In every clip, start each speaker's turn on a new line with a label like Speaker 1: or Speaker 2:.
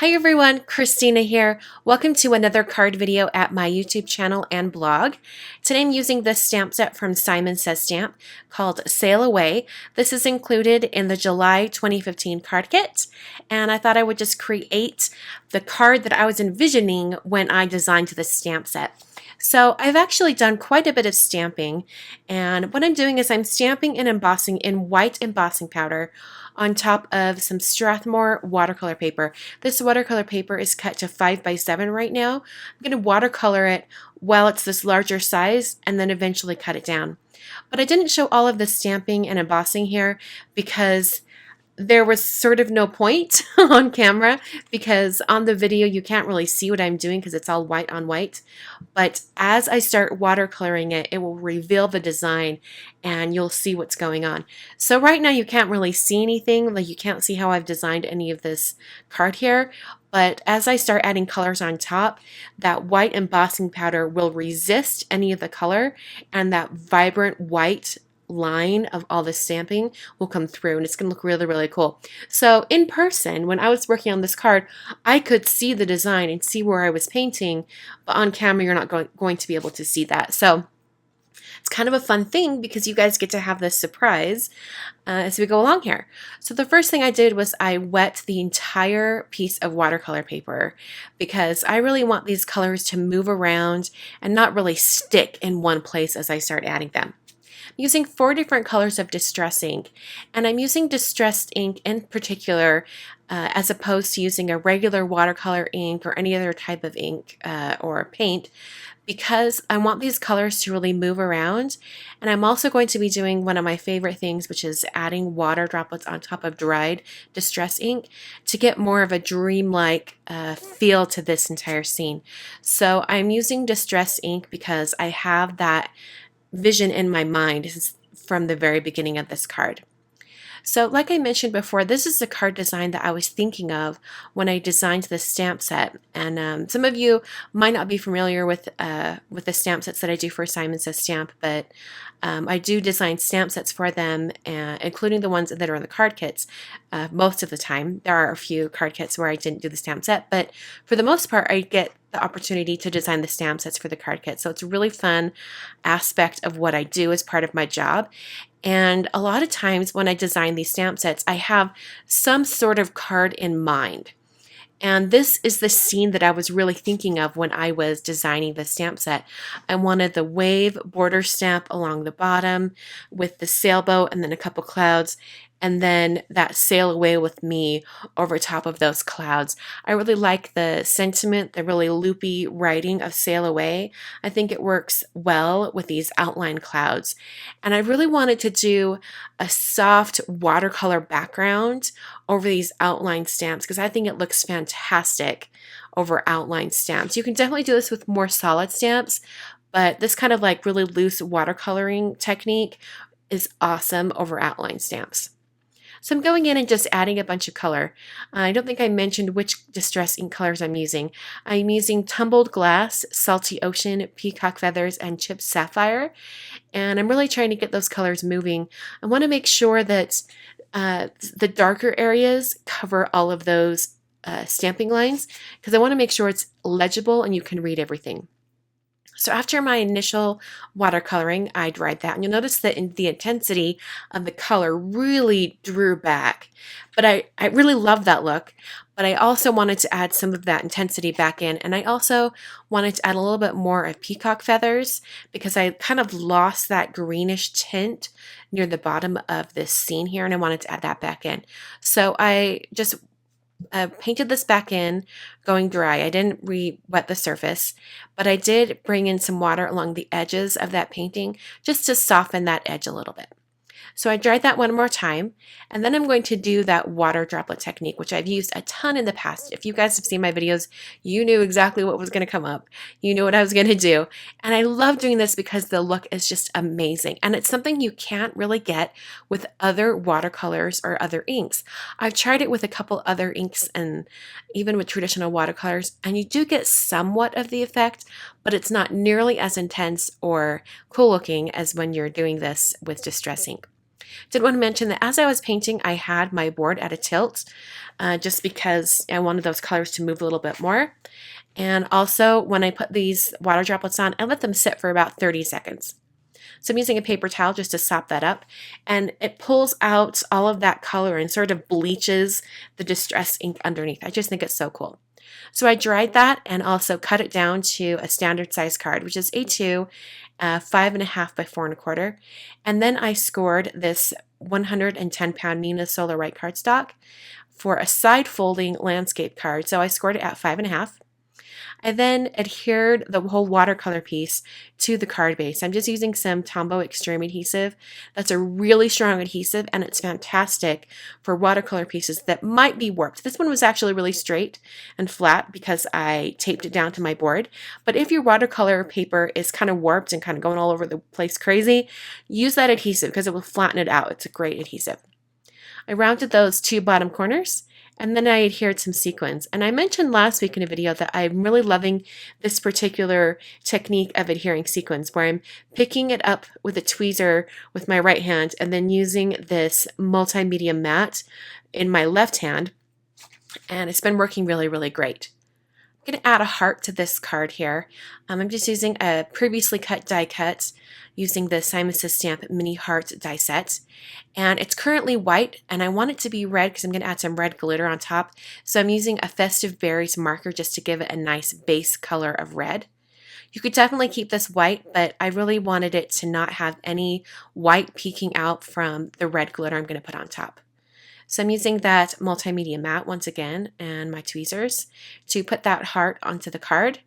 Speaker 1: Hi everyone, Christina here. Welcome to another card video at my YouTube channel and blog. Today I'm using this stamp set from Simon Says Stamp called Sail Away. This is included in the July 2015 card kit, and I thought I would just create the card that I was envisioning when I designed this stamp set. So I've actually done quite a bit of stamping, and what I'm doing is I'm stamping and embossing in white embossing powder on top of some Strathmore watercolor paper. This watercolor paper is cut to 5x7 right now. I'm going to watercolor it while it's this larger size and then eventually cut it down. But I didn't show all of the stamping and embossing here because there was sort of no point on camera, because on the video you can't really see what I'm doing because it's all white on white. But as I start watercoloring it, it will reveal the design and you'll see what's going on. So right now you can't really see anything, like you can't see how I've designed any of this card here. But as I start adding colors on top, that white embossing powder will resist any of the color, and that vibrant white line of all the stamping will come through, and it's going to look really, really cool. So in person, when I was working on this card, I could see the design and see where I was painting, but on camera you're not going to be able to see that. So it's kind of a fun thing because you guys get to have this surprise as we go along here. So the first thing I did was I wet the entire piece of watercolor paper because I really want these colors to move around and not really stick in one place as I start adding them. I'm using 4 different colors of distress ink, and I'm using distressed ink in particular as opposed to using a regular watercolor ink or any other type of ink or paint, because I want these colors to really move around. And I'm also going to be doing one of my favorite things, which is adding water droplets on top of dried distress ink to get more of a dreamlike feel to this entire scene. So I'm using distress ink because I have that vision in my mind from the very beginning of this card. So like I mentioned before, this is the card design that I was thinking of when I designed this stamp set. And some of you might not be familiar with the stamp sets that I do for Simon Says Stamp, but I do design stamp sets for them, including the ones that are in the card kits most of the time. There are a few card kits where I didn't do the stamp set, but for the most part I get the opportunity to design the stamp sets for the card kit. So it's a really fun aspect of what I do as part of my job. And a lot of times when I design these stamp sets, I have some sort of card in mind. And this is the scene that I was really thinking of when I was designing the stamp set. I wanted the wave border stamp along the bottom with the sailboat and then a couple clouds, and then that sail away with me over top of those clouds. I really like the sentiment, the really loopy writing of sail away. I think it works well with these outline clouds. And I really wanted to do a soft watercolor background over these outline stamps because I think it looks fantastic over outline stamps. You can definitely do this with more solid stamps, but this kind of like really loose watercoloring technique is awesome over outline stamps. So I'm going in and just adding a bunch of color. I don't think I mentioned which distress ink colors I'm using. I'm using Tumbled Glass, Salty Ocean, Peacock Feathers, and Chipped Sapphire. And I'm really trying to get those colors moving. I want to make sure that the darker areas cover all of those stamping lines because I want to make sure it's legible and you can read everything. So after my initial watercoloring, I dried that, and you'll notice that the intensity of the color really drew back. But I really love that look, but I also wanted to add some of that intensity back in, and I also wanted to add a little bit more of peacock feathers because I kind of lost that greenish tint near the bottom of this scene here, and I wanted to add that back in. So I just painted this back in going dry. I didn't re-wet the surface, but I did bring in some water along the edges of that painting just to soften that edge a little bit. So I dried that one more time, and then I'm going to do that water droplet technique, which I've used a ton in the past. If you guys have seen my videos, you knew exactly what was going to come up. You knew what I was going to do. And I love doing this because the look is just amazing. And it's something you can't really get with other watercolors or other inks. I've tried it with a couple other inks and even with traditional watercolors, and you do get somewhat of the effect, but it's not nearly as intense or cool looking as when you're doing this with distress ink. Did want to mention that as I was painting, I had my board at a tilt just because I wanted those colors to move a little bit more. And also, when I put these water droplets on, I let them sit for about 30 seconds. So I'm using a paper towel just to sop that up, and it pulls out all of that color and sort of bleaches the distress ink underneath. I just think it's so cool. So I dried that and also cut it down to a standard size card, which is A2, 5.5 by 4.25. And then I scored this 110-pound Neenah Solar White cardstock for a side folding landscape card. So I scored it at 5.5. I then adhered the whole watercolor piece to the card base. I'm just using some Tombow Extreme adhesive. That's a really strong adhesive, and it's fantastic for watercolor pieces that might be warped. This one was actually really straight and flat because I taped it down to my board. But if your watercolor paper is kind of warped and kind of going all over the place crazy, use that adhesive because it will flatten it out. It's a great adhesive. I rounded those two bottom corners, and then I adhered some sequins. And I mentioned last week in a video that I'm really loving this particular technique of adhering sequins, where I'm picking it up with a tweezer with my right hand and then using this multimedia mat in my left hand. And it's been working really, really great. I'm going to add a heart to this card here. I'm just using a previously cut die cut using the Simon Says Stamp Mini Heart die set. And it's currently white, and I want it to be red because I'm going to add some red glitter on top. So I'm using a Festive Berries marker just to give it a nice base color of red. You could definitely keep this white, but I really wanted it to not have any white peeking out from the red glitter I'm going to put on top. So I'm using that multimedia mat once again and my tweezers to put that heart onto the card.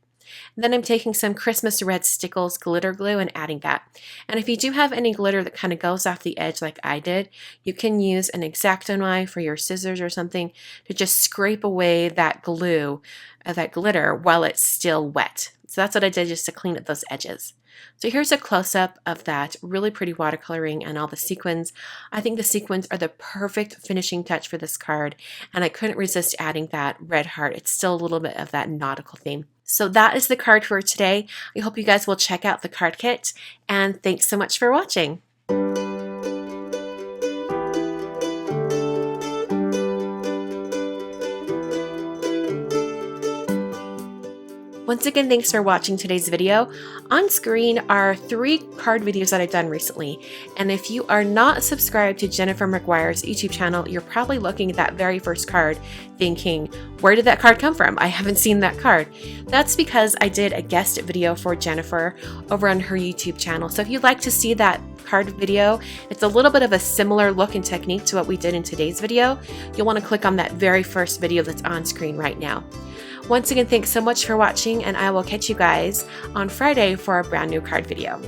Speaker 1: And then I'm taking some Christmas Red Stickles glitter glue and adding that. And if you do have any glitter that kind of goes off the edge like I did, you can use an X-Acto knife or your scissors or something to just scrape away that glue, that glitter, while it's still wet. So that's what I did just to clean up those edges. So here's a close-up of that really pretty watercoloring and all the sequins. I think the sequins are the perfect finishing touch for this card, and I couldn't resist adding that red heart. It's still a little bit of that nautical theme. So that is the card for today. I hope you guys will check out the card kit, and thanks so much for watching. Once again, thanks for watching today's video. On screen are 3 card videos that I've done recently, and if you are not subscribed to Jennifer McGuire's YouTube channel, you're probably looking at that very first card thinking, where did that card come from? I haven't seen that card. That's because I did a guest video for Jennifer over on her YouTube channel. So if you'd like to see that card video, it's a little bit of a similar look and technique to what we did in today's video. You'll want to click on that very first video that's on screen right now. Once again, thanks so much for watching, and I will catch you guys on Friday for a brand new card video.